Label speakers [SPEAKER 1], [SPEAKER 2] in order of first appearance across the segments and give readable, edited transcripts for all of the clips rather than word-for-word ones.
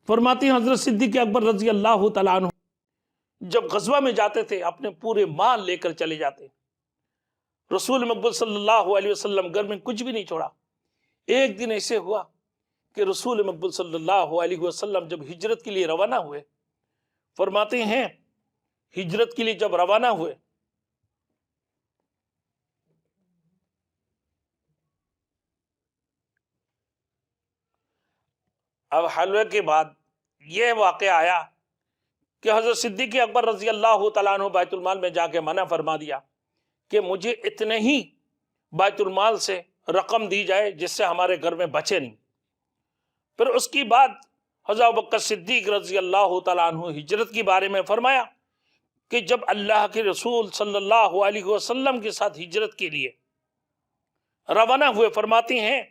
[SPEAKER 1] فرماتی ہیں حضرت صدیق اکبر رضی اللہ تعالیٰ عنہ جب غزوہ میں جاتے تھے اپنے پورے مال لے کر چلے جاتے. رسول مقبول صلی اللہ علیہ وسلم گھر میں کچھ بھی نہیں چھوڑا. ایک دن ایسے ہوا کہ رسول مقبول صلی اللہ علیہ وسلم جب ہجرت کے لیے روانہ ہوئے، فرماتے ہیں ہجرت کے لیے جب روانہ ہوئے اب حلوے کے بعد یہ واقعہ آیا کہ حضرت صدیق اکبر رضی اللہ تعالیٰ عنہ بیت المال میں جا کے منع فرما دیا کہ مجھے اتنے ہی بیت المال سے رقم دی جائے جس سے ہمارے گھر میں بچے نہیں. پھر اس کی بعد حضرت ابوبکر صدیق رضی اللہ تعالیٰ عنہ ہجرت کے بارے میں فرمایا کہ جب اللہ کے رسول صلی اللہ علیہ وسلم کے ساتھ ہجرت کے لیے روانہ ہوئے، فرماتے ہیں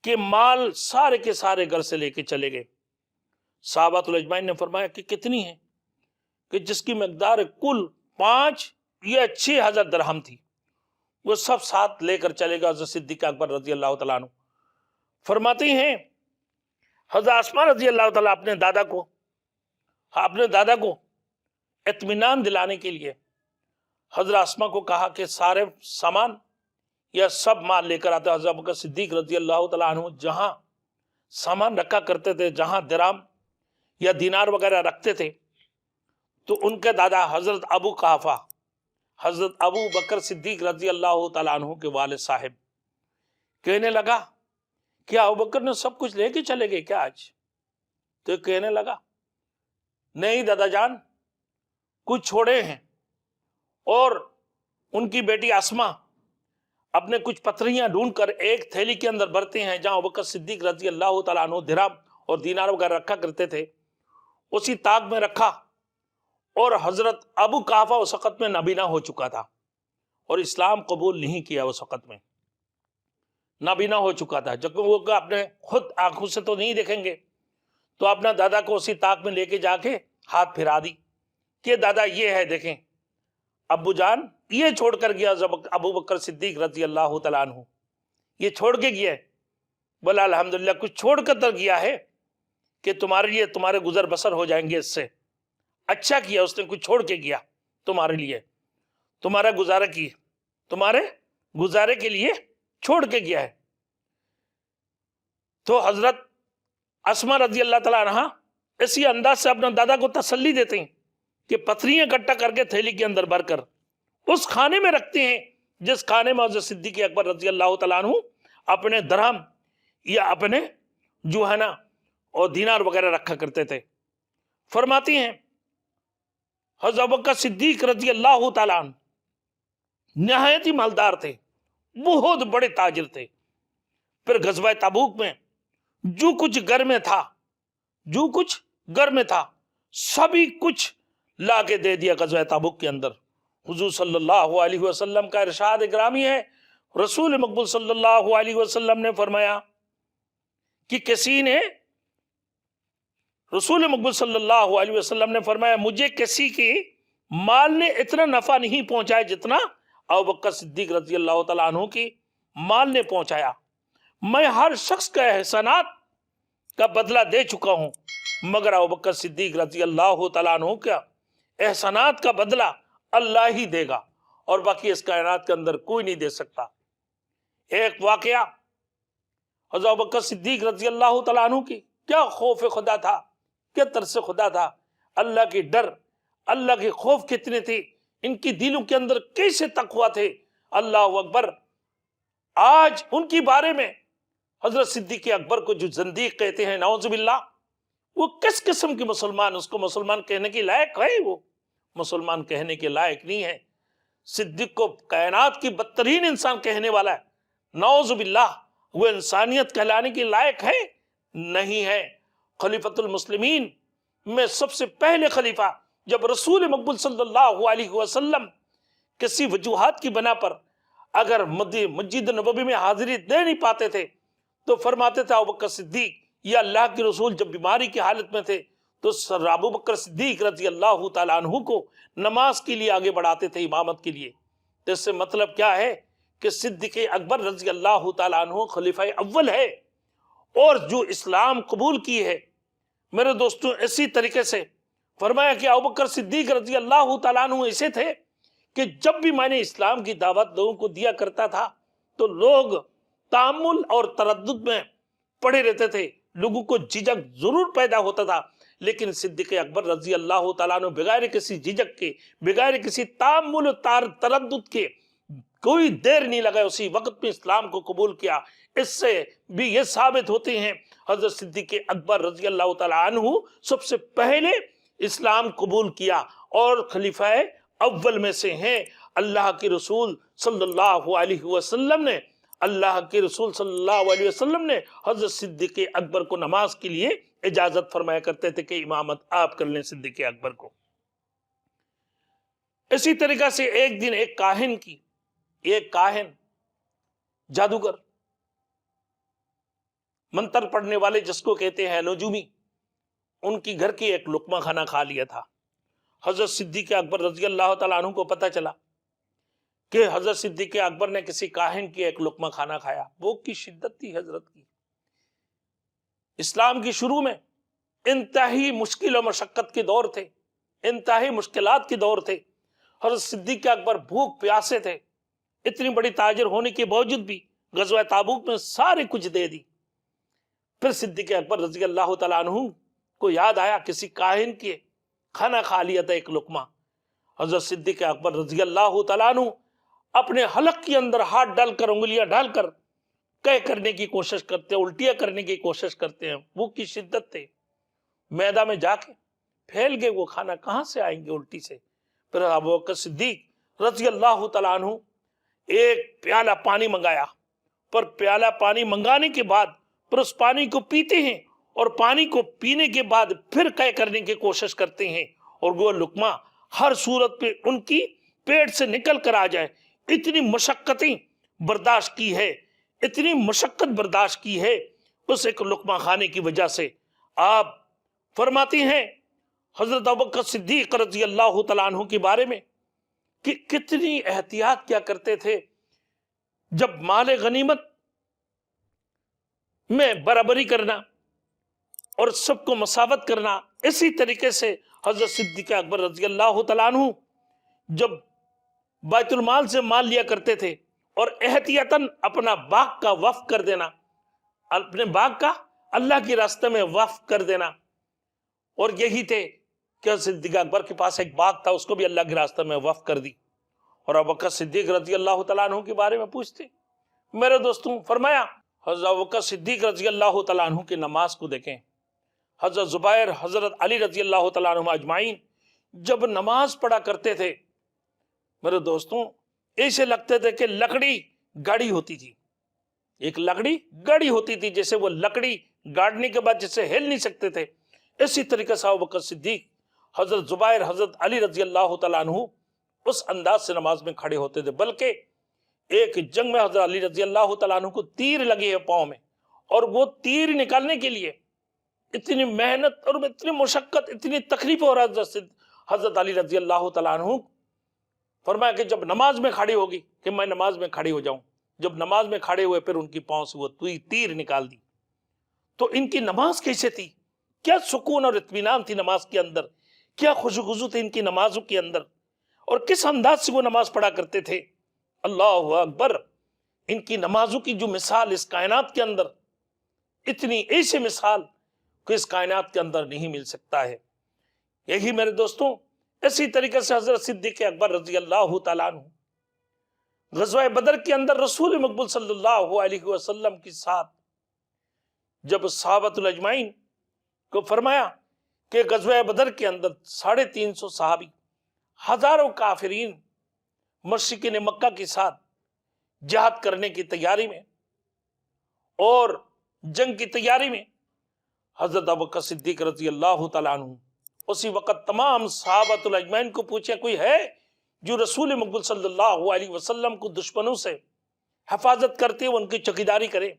[SPEAKER 1] کہ مال سارے کے سارے گھر سے لے کے چلے گئے. صحابہ الاجمعین نے فرمایا کہ کتنی ہے؟ کہ جس کی مقدار کل 5 یا 6,000 درہم تھی، وہ سب ساتھ لے کر چلے گا حضرت صدیق اکبر رضی اللہ تعالیٰ عنہ. فرماتے ہیں حضرت اسماء رضی اللہ تعالیٰ اپنے دادا کو اطمینان دلانے کے لیے حضرت اسماء کو کہا کہ سارے سامان یا سب مال لے کر آتے. حضرت ابوبکر صدیق رضی اللہ تعالیٰ عنہ جہاں سامان رکھا کرتے تھے، جہاں درہم یا دینار وغیرہ رکھتے تھے، تو ان کے دادا حضرت ابو قحافہ حضرت ابو بکر صدیق رضی اللہ تعالیٰ عنہ کے والد صاحب کہنے لگا کیا ابو بکر نے سب کچھ لے کے چلے گئے کیا آج؟ تو کہنے لگا نہیں دادا جان، کچھ چھوڑے ہیں. اور ان کی بیٹی اسماء اپنے کچھ پتریاں ڈھونڈ کر ایک تھیلی کے اندر بھرتے ہیں جہاں ابوبکر صدیق رضی اللہ تعالیٰ عنہ درہم اور دینار وغیرہ رکھا کرتے تھے، اسی طاق میں رکھا. اور حضرت ابو قحافہ اس وقت میں نابینا ہو چکا تھا اور اسلام قبول نہیں کیا، اس وقت میں نابینا ہو چکا تھا. جب وہ اپنے خود آنکھوں سے تو نہیں دیکھیں گے تو اپنا دادا کو اسی طاق میں لے کے جا کے ہاتھ پھرا دی کہ دادا یہ ہے دیکھیں، ابو جان یہ چھوڑ کر گیا ابو بکر صدیق رضی اللہ تعالیٰ عنہ، یہ چھوڑ کے گیا ہے. بولا الحمدللہ کچھ چھوڑ کر تو گیا ہے کہ تمہارے لیے تمہارے گزر بسر ہو جائیں گے، اس سے اچھا کیا اس نے کچھ چھوڑ کے گیا تمہارے لیے، تمہارا گزارا کی، تمہارے گزارے کے لیے چھوڑ کے گیا ہے. تو حضرت اسماء رضی اللہ تعالیٰ عنہ اسی انداز سے اپنا دادا کو تسلی دیتے ہیں کہ پتھریاں اکٹھا کر کے تھیلی کے اندر بھر کر اس کھانے میں رکھتے ہیں جس کھانے میں حضرت صدیق اکبر رضی اللہ تعالیٰ عنہ اپنے درہم یا اپنے جو ہے نا اور دینار وغیرہ رکھا کرتے تھے. فرماتی ہیں حضرت ابوبکر صدیق رضی اللہ تعالیٰ عنہ نہایت ہی مالدار تھے، بہت بڑے تاجر تھے. پھر غزوہ تبوک میں جو کچھ گھر میں تھا سبھی کچھ لا کے دے دیا غزوہ تبوک کے اندر. حضور صلی اللہ علیہ وسلم کا ارشاد گرامی ہے، رسول مقبول صلی اللہ علیہ وسلم نے فرمایا کہ رسول مقبول صلی اللہ علیہ وسلم نے فرمایا مجھے کسی کے مال نے اتنا نفع نہیں پہنچایا جتنا ابوبکر صدیق رضی اللہ تعالیٰ عنہ کی مال نے پہنچایا. میں ہر شخص کا احسانات کا بدلہ دے چکا ہوں مگر ابوبکر صدیق رضی اللہ تعالیٰ عنہ کا احسانات کا بدلہ اللہ ہی دے گا اور باقی اس کائنات کے اندر کوئی نہیں دے سکتا. ایک واقعہ حضرت ابوبکر صدیق رضی اللہ تعالیٰ عنہ کی کیا خوف خدا تھا، کیا ترس خدا تھا، اللہ کی ڈر، اللہ کے خوف کتنے تھے، ان کی دلوں کے اندر کیسے تقویٰ تھے. اللہ اکبر. آج ان کی بارے میں حضرت صدیق اکبر کو جو زندیق کہتے ہیں نعوذ باللہ، وہ کس قسم کے مسلمان، اس کو مسلمان کہنے کے لائق ہے؟ وہ مسلمان کہنے کے لائق نہیں ہے. صدیق کو کائنات کی بدترین انسان کہنے والا ہے، نعوذ باللہ. وہ انسانیت کہلانے کے لائق ہے؟ نہیں ہے. خلیفۃ المسلمین میں سب سے پہلے خلیفہ جب رسول مقبول صلی اللہ علیہ وسلم کسی وجوہات کی بنا پر اگر مسجد نبوی میں حاضری دے نہیں پاتے تھے تو فرماتے تھے ابوبکر صدیق، یا اللہ کے رسول جب بیماری کی حالت میں تھے تو ابوبکر صدیق رضی اللہ تعالیٰ عنہ کو نماز کے لیے آگے بڑھاتے تھے، امامت کے لیے. تو اس سے مطلب کیا ہے کہ صدیق اکبر رضی اللہ تعالیٰ عنہ خلیفہ اول ہے، اور جو اسلام قبول کی ہے میرے دوستوں اسی طریقے سے فرمایا کہ ابو بکر صدیق رضی اللہ تعالیٰ عنہ ایسے تھے کہ جب بھی میں نے اسلام کی دعوت لوگوں کو دیا کرتا تھا تو لوگ تامل اور تردد میں پڑے رہتے تھے، لوگوں کو جھجک ضرور پیدا ہوتا تھا، لیکن صدیق اکبر رضی اللہ تعالیٰ عنہ بغیر کسی جھجک کے، بغیر کسی تامل و تردد کے کوئی دیر نہیں لگا، اسی وقت میں اسلام کو قبول کیا۔ اس سے بھی یہ ثابت ہوتے ہیں حضرت صدیق اکبر رضی اللہ تعالیٰ عنہ سب سے پہلے اسلام قبول کیا اور خلیفہ اول میں سے ہیں۔ اللہ کے رسول صلی اللہ علیہ وسلم نے حضرت صدیق اکبر کو نماز کے لیے اجازت فرمایا کرتے تھے کہ امامت آپ کر لیں صدیق اکبر کو۔ اسی طریقہ سے ایک دن ایک کاہن جادوگر، منتر پڑھنے والے جس کو کہتے ہیں نجومی، ان کی گھر کی ایک لقمہ کھانا کھا لیا تھا۔ حضرت صدیق اکبر رضی اللہ تعالیٰ عنہ کو پتہ چلا کہ حضرت صدیق اکبر نے کسی کاہن کی ایک لقمہ کھانا کھایا۔ بھوک کی شدت تھی حضرت کی۔ اسلام کی شروع میں انتہائی مشکل و مشقت کے دور تھے، انتہائی مشکلات کے دور تھے۔ حضرت صدیق اکبر بھوک پیاسے تھے، اتنی بڑی تاجر ہونے کے باوجود بھی غزوہ تابوک میں سارے کچھ دے دی۔ پھر صدیق اکبر رضی اللہ تعالیٰ عنہ کو یاد آیا کسی کاہن کے کھانا کھا لیا تھا ایک لقمہ۔ حضرت صدیق اکبر رضی اللہ تعالیٰ عنہ اپنے حلق کے اندر ہاتھ ڈال کر، انگلیاں ڈال کر قے کرنے کی کوشش کرتے ہیں، الٹیاں کرنے کی کوشش کرتے ہیں۔ بھوک کی شدت تھے، میدان میں جا کے پھیل گئے، وہ کھانا کہاں سے آئیں گے الٹی سے۔ پھر ابو بکر صدیق رضی اللہ تعالیٰ عنہ ایک پیالہ پانی منگایا، پر پیالہ پانی منگانے کے بعد پھر اس پانی کو پیتے ہیں، اور پانی کو پینے کے بعد پھر قے کرنے کی کوشش کرتے ہیں، اور وہ لقمہ ہر صورت پہ ان کی پیٹ سے نکل کر آ جائے۔ اتنی مشقتیں برداشت کی ہے، اتنی مشقت برداشت کی ہے اس ایک لقمہ کھانے کی وجہ سے۔ آپ فرماتے ہیں حضرت ابوبکر صدیق رضی اللہ تعالیٰ عنہ کے بارے میں کہ کتنی احتیاط کیا کرتے تھے۔ جب مال غنیمت میں برابری کرنا اور سب کو مساوت کرنا، اسی طریقے سے حضرت صدیق اکبر رضی اللہ تعالیٰ عنہ جب بیت المال سے مال لیا کرتے تھے اور احتیاطاً اپنا باغ کا وقف کر دینا، اپنے باغ کا اللہ کے راستے میں وقف کر دینا۔ اور یہی تھے کہ صدیق اکبر کے پاس ایک باغ تھا، اس کو بھی اللہ کے راستے میں وقف کر دی۔ اور ابوبکر صدیق رضی اللہ تعالیٰ عنہ کے بارے میں پوچھتے میرے دوستوں، فرمایا حضرت ابوبکر صدیق رضی اللہ تعالیٰ عنہ کی نماز کو دیکھیں۔ حضرت زبیر، حضرت علی رضی اللہ تعالیٰ عنہ اجمعین جب نماز پڑھا کرتے تھے میرے دوستوں، ایسے لگتے تھے کہ لکڑی گاڑی ہوتی تھی، ایک لکڑی گاڑی ہوتی تھی، جیسے وہ لکڑی گاڑنے کے بعد جسے ہل نہیں سکتے تھے۔ اسی طریقے سے ابوبکر صدیق، حضرت زبیر، حضرت علی رضی اللہ تعالیٰ عنہ اس انداز سے نماز میں کھڑے ہوتے تھے۔ بلکہ ایک جنگ میں حضرت علی رضی اللہ تعالیٰ عنہ کو تیر لگے ہے پاؤں میں، اور وہ تیر نکالنے کے لیے اتنی محنت اور اتنی مشقت، اتنی تکلیف ہو رہا ہے۔ حضرت علی رضی اللہ تعالیٰ عنہ فرمایا کہ جب نماز میں کھڑی ہوگی کہ میں نماز میں کھڑی ہو جاؤں۔ جب نماز میں کھڑے ہوئے پھر ان کی پاؤں سے وہ تیر نکال دی۔ تو ان کی نماز کیسے تھی؟ کیا سکون اور اطمینان تھی نماز کے اندر، کیا خوشو تھی ان کی نمازوں کے اندر، اور کس انداز سے وہ نماز پڑھا کرتے تھے۔ اللہ اکبر! ان کی نمازوں کی جو مثال اس کائنات کے اندر، اتنی ایسے مثال کہ اس کائنات کے اندر نہیں مل سکتا ہے۔ یہی میرے دوستوں، اسی طریقے سے حضرت صدیق اکبر رضی اللہ تعالیٰ عنہ غزوہ بدر کے اندر رسول مقبول صلی اللہ علیہ وسلم کے ساتھ جب صحابۃ الاجمعین کو فرمایا کہ غزوہ بدر کے اندر 350 صحابی، ہزاروں کافرین مشرکین مکہ کے ساتھ جہاد کرنے کی تیاری میں اور جنگ کی تیاری میں، حضرت ابوبکر صدیق رضی اللہ تعالیٰ عنہ اسی وقت تمام صحابۃ الاجمعین کو پوچھا کوئی ہے جو رسول مقبول صلی اللہ علیہ وسلم کو دشمنوں سے حفاظت کرتے ہوئے ان کی چوکیداری کرے،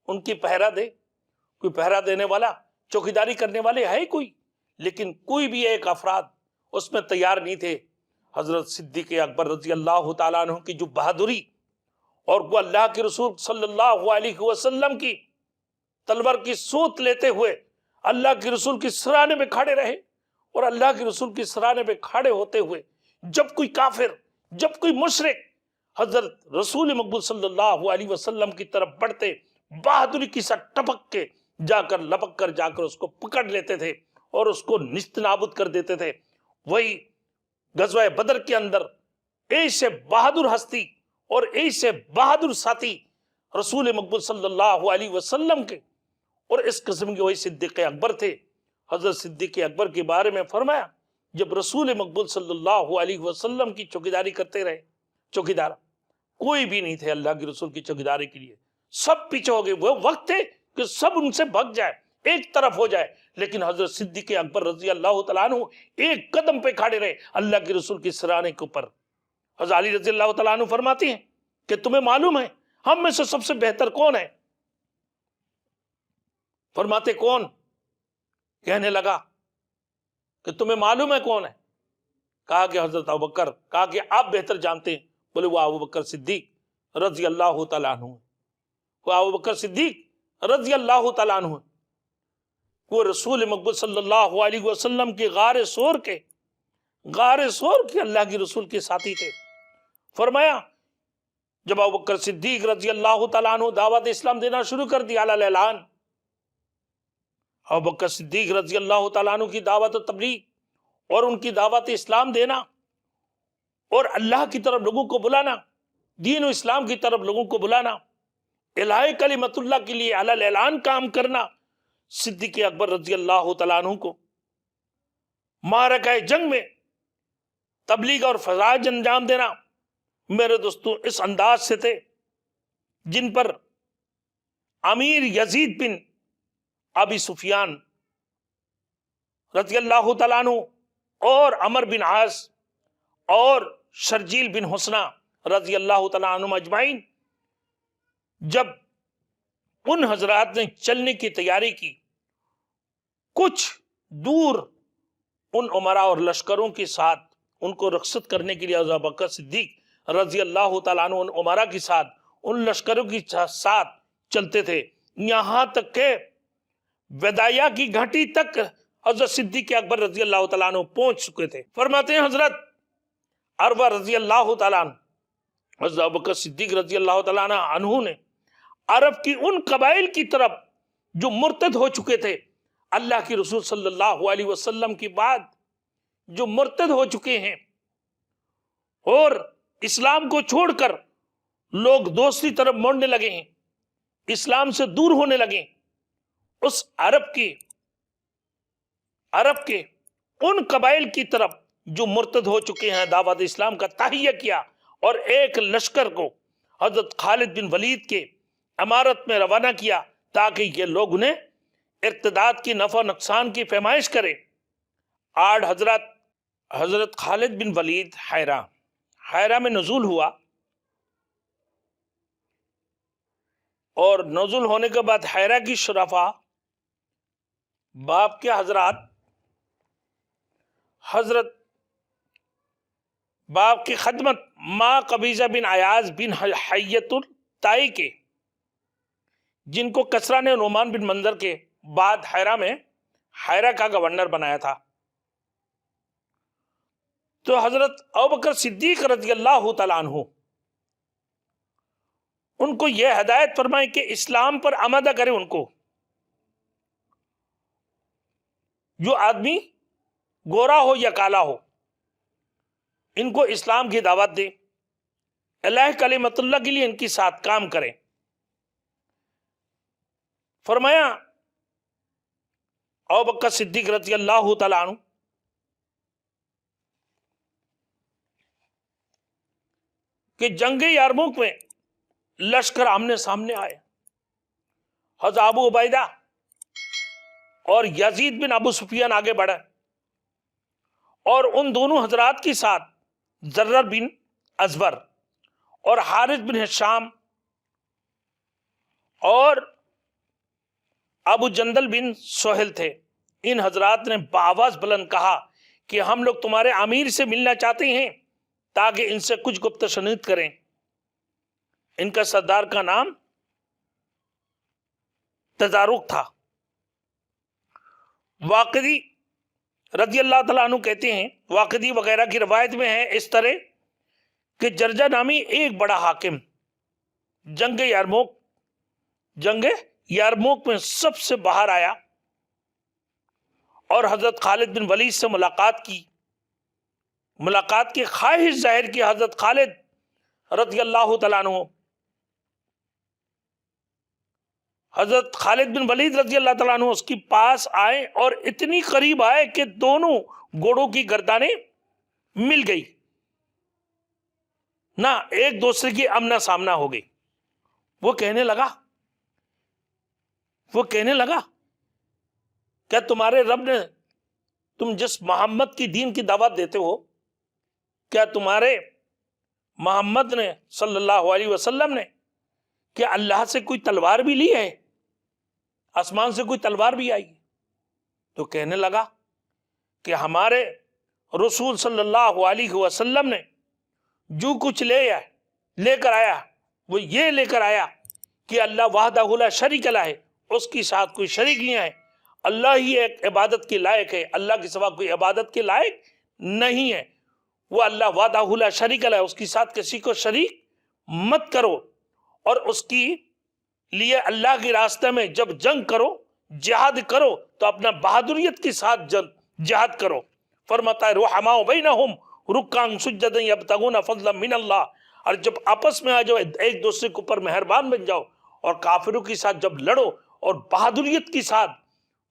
[SPEAKER 1] ان کی پہرا دے؟ کوئی پہرا دینے والا، چوکیداری کرنے والے ہے کوئی؟ لیکن کوئی بھی ایک افراد اس میں تیار نہیں تھے۔ حضرت صدیق اکبر رضی اللہ تعالیٰ عنہ کی جو بہادری اور وہ اللہ کے رسول صلی اللہ علیہ وسلم کی تلوار کی سوت لیتے ہوئے اللہ کے رسول کے سرانے پہ کھڑے رہے، اور اللہ کے رسول کے سرانے پہ کھڑے ہوتے ہوئے جب کوئی کافر، جب کوئی مشرک حضرت رسول مقبول صلی اللہ علیہ وسلم کی طرف بڑھتے، بہادری کے ساتھ ٹپک کے لپک کر جا کر اس کو پکڑ لیتے تھے اور اس کو نیست نابود کر دیتے تھے۔ وہی غزوہ بدر کے اندر ایسے بہادر ہستی اور ایسے بہادر ساتھی رسول مقبول صلی اللہ علیہ وسلم کے، اور اس قسم کے وہی صدیق اکبر تھے۔ حضرت صدیق اکبر کے بارے میں فرمایا، جب رسول مقبول صلی اللہ علیہ وسلم کی چوکیداری کرتے رہے، چوکیدار کوئی بھی نہیں تھے اللہ کے رسول کی چوکیداری کے لیے، سب پیچھے ہو گئے۔ وہ وقت تھے کہ سب ان سے بھگ جائے، ایک طرف ہو جائے، لیکن حضرت صدیق اکبر رضی اللہ تعالیٰ عنہ ایک قدم پہ کھڑے رہے اللہ کے رسول کے سرانے کے اوپر۔ حضرت علی رضی اللہ تعالیٰ عنہ فرماتے ہیں کہ تمہیں معلوم ہے ہم میں سے سب سے بہتر کون ہے؟ فرماتے کون؟ کہنے لگا کہ تمہیں معلوم ہے کون ہے؟ کہا کہ حضرت ابوبکر۔ کہا کہ آپ بہتر جانتے ہیں۔ بولے وہ ابوبکر صدیق رضی اللہ تعالیٰ عنہ، وہ ابوبکر صدیق رضی اللہ تعالیٰ عنہ، وہ رسول مقبول صلی اللہ علیہ وسلم کے غار سور کے اللہ کے رسول کے ساتھی تھے۔ فرمایا جب ابوبکر صدیق رضی اللہ تعالیٰ عنہ دعوت اسلام دینا شروع کر دیا علی الاعلان، ابوبکر صدیق رضی اللہ تعالیٰ عنہ کی دعوت و تبلیغ اور ان کی دعوت اسلام دینا اور اللہ کی طرف لوگوں کو بلانا، دین و اسلام کی طرف لوگوں کو بلانا، الہی کلمت اللہ کے لیے علی الاعلان کام کرنا، صدیق اکبر رضی اللہ تعالیٰ عنہ کو معرکہ جنگ میں تبلیغ اور فضائل انجام دینا میرے دوستوں اس انداز سے تھے جن پر امیر یزید بن ابی سفیان رضی اللہ تعالیٰ عنہ اور عمر بن عاص اور شرجیل بن حسنہ رضی اللہ تعالیٰ عنہ اجمعین جب ان حضرات نے چلنے کی تیاری کی، کچھ دور ان عمراء اور لشکروں کے ساتھ ان کو رخصت کرنے کے لیے حضرت ابوبکر صدیق رضی اللہ تعالیٰ عنہ ان عمراء کے ساتھ، ان لشکروں کے ساتھ چلتے تھے، یہاں تک کہ وداعیہ کی گھاٹی تک حضرت صدیق اکبر رضی اللہ تعالیٰ عنہ پہنچ چکے تھے۔ فرماتے ہیں حضرت عروہ رضی اللہ تعالیٰ عنہ، حضرت ابوبکر صدیق رضی اللہ تعالیٰ عنہ نے عرب کی ان قبائل کی طرف جو مرتد ہو چکے تھے، اللہ کے رسول صلی اللہ علیہ وسلم کی بعد جو مرتد ہو چکے ہیں اور اسلام کو چھوڑ کر لوگ دوسری طرف موڑنے لگے ہیں، اسلام سے دور ہونے لگے، اس عرب کے ان قبائل کی طرف جو مرتد ہو چکے ہیں دعوت اسلام کا تہیہ کیا اور ایک لشکر کو حضرت خالد بن ولید کے امارت میں روانہ کیا تاکہ یہ لوگ انہیں ارتداد کی نفع نقصان کی پیمائش کرے۔ آج حضرت خالد بن ولید حیرہ میں نزول ہوا، اور نزول ہونے کے بعد حیرہ کی شرفا باپ کے حضرت باپ کی خدمت ماں قبیضہ بن عیاض بن حیت الطائی کے، جن کو کسرا نے نعمان بن منظر کے بعد حیرہ کا گورنر بنایا تھا، تو حضرت ابوبکر صدیق رضی اللہ تعالیٰ عنہ ان کو یہ ہدایت فرمائے کہ اسلام پر آمادہ کرے، ان کو جو آدمی گورا ہو یا کالا ہو ان کو اسلام کی دعوت دے، الہ کلمت اللہ کے لیے ان کے ساتھ کام کریں۔ فرمایا ابوبکر صدیق رضی اللہ تعالیٰ عنہ کہ جنگ یارموک میں لشکر آمنے سامنے آئے، حضرت ابو عبیدہ اور یزید بن ابو سفیان آگے بڑھے، اور ان دونوں حضرات کے ساتھ زرر بن ازبر اور حارث بن ہشام اور ابو جندل بن سہیل تھے۔ ان حضرات نے بآواز بلند کہا کہ ہم لوگ تمہارے امیر سے ملنا چاہتے ہیں تاکہ ان سے کچھ گپت شنید کریں۔ ان کا سردار کا نام تزارق تھا۔ واقدی رضی اللہ تعالیٰ عنہ کہتے ہیں، واقدی وغیرہ کی روایت میں ہے اس طرح کہ جرجہ نامی ایک بڑا حاکم جنگ یارموک میں سب سے باہر آیا اور حضرت خالد بن ولید سے ملاقات کی خواہش ظاہر کی۔ حضرت خالد رضی اللہ تعالیٰ عنہ، حضرت خالد بن ولید رضی اللہ تعالیٰ عنہ اس کے پاس آئے اور اتنی قریب آئے کہ دونوں گھوڑوں کی گردانیں مل گئی، نہ ایک دوسرے کی آمنا سامنا ہو گئی۔ وہ کہنے لگا کیا تمہارے رب نے، تم جس محمد کی دین کی دعوت دیتے ہو، کیا تمہارے محمد نے صلی اللہ علیہ وسلم نے کیا اللہ سے کوئی تلوار بھی لی ہے؟ آسمان سے کوئی تلوار بھی آئی؟ تو کہنے لگا کہ ہمارے رسول صلی اللہ علیہ وسلم نے جو کچھ لے کر آیا وہ یہ لے کر آیا کہ اللہ وحدہ لا شریک لہ ہے، اس کے ساتھ کوئی شریک نہیں ہے، اللہ ہی ایک عبادت کے لائق ہے، اللہ کے سوا کوئی عبادت کے لائق نہیں ہے، وہ اللہ وحدہ لا شریک لہ ہے، اس کے ساتھ کسی کو شریک مت کرو، اور اس کی لیے اللہ کے راستے میں جب جنگ کرو، جہاد کرو تو اپنا بہادریت کے ساتھ جہاد کرو۔ فرماتا ہے رحماء بینہم رکعا سجدا یبتغون فضلا من اللہ، اور جب آپس میں آ جاؤ ایک دوسرے کے اوپر مہربان بن جاؤ، اور کافروں کے ساتھ جب لڑو اور بہادریت کے ساتھ،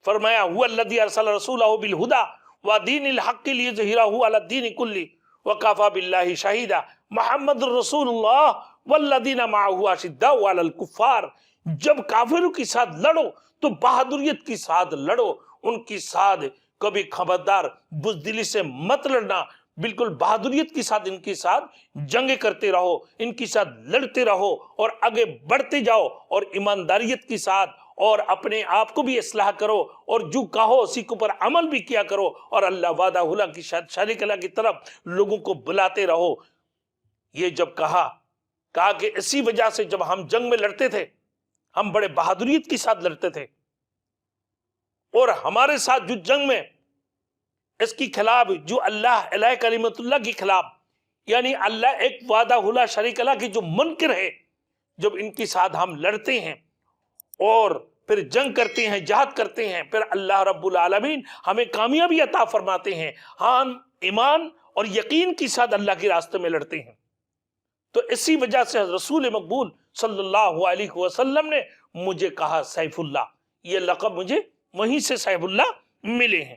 [SPEAKER 1] فرمایا هو الذی ارسل رسولہ بالہدی ودین الحق لیظہرہ علی الدین کلہ وکفی باللہ شہیدا، محمد رسول اللہ والذین معہ اشداء علی الکفار۔ جب کافروں کے ساتھ لڑو تو بہادریت کے ساتھ لڑو، ان کے ساتھ کبھی خبردار بزدلی سے مت لڑنا، بالکل بہادریت کے ساتھ ان کے ساتھ جنگ کرتے رہو، ان کے ساتھ لڑتے رہو اور آگے بڑھتے جاؤ، اور ایمانداریت کے ساتھ، اور اپنے آپ کو بھی اصلاح کرو، اور جو کہو اسی کے اوپر عمل بھی کیا کرو، اور اللہ وحدہ لا کی شریک لا کی طرف لوگوں کو بلاتے رہو۔ یہ جب کہا کہ اسی وجہ سے جب ہم جنگ میں لڑتے تھے ہم بڑے بہادریت کے ساتھ لڑتے تھے، اور ہمارے ساتھ جو جنگ میں اس کی خلاف جو اللہ الہ کلمت اللہ کے خلاف، یعنی اللہ ایک وحدہ لا شریک لا کی جو منکر ہے، جب ان کے ساتھ ہم لڑتے ہیں اور پھر جنگ کرتے ہیں، جہاد کرتے ہیں، پھر اللہ رب العالمین ہمیں کامیابی عطا فرماتے ہیں، ہم ایمان اور یقین کے ساتھ اللہ کے راستے میں لڑتے ہیں۔ تو اسی وجہ سے رسول مقبول صلی اللہ علیہ وسلم نے مجھے کہا سیف اللہ، یہ لقب مجھے وہیں سے سیف اللہ ملے ہیں۔